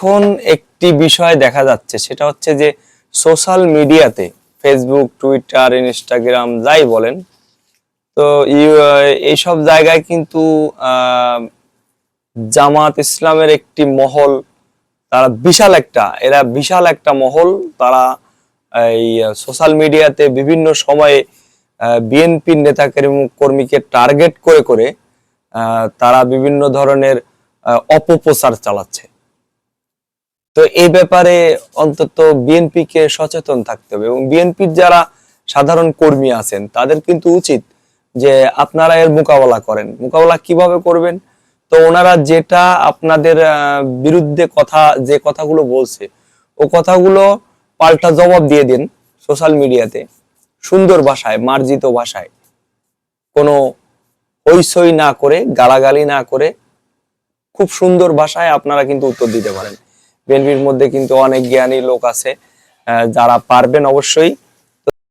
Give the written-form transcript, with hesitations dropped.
এখন একটি বিষয় দেখা যাচ্ছে, সেটা হচ্ছে যে সোশ্যাল মিডিয়াতে ফেসবুক, টুইটার, ইনস্টাগ্রাম যাই বলেন, তো এইসব জায়গায় কিন্তু জামাত ইসলামের একটি মহল, তারা বিশাল একটা মহল, তারা এই সোশ্যাল মিডিয়াতে বিভিন্ন সময়ে বিএনপির নেতা কর্মীকে টার্গেট করে করে তারা বিভিন্ন ধরনের অপপ্রচার চালাচ্ছে। তো এই ব্যাপারে অন্তত বিএনপিকে সচেতন থাকতে হবে, এবং বিএনপির যারা সাধারণ কর্মী আছেন তাদের কিন্তু উচিত যে আপনারা এর মোকাবেলা মোকাবেলা কিভাবে করবেন। তো ওনারা যেটা আপনাদের বিরুদ্ধে যে কথাগুলো বলছে, ও কথাগুলো পাল্টা জবাব দিয়ে দিন সোশ্যাল মিডিয়াতে, সুন্দর ভাষায়, মার্জিত ভাষায়, কোনো হইচই না করে, গালাগালি না করে, খুব সুন্দর ভাষায় আপনারা কিন্তু উত্তর দিতে পারেন। বিএনপির মধ্যে কিন্তু অনেক জ্ঞানী লোক আছে, যারা পারবেন অবশ্যই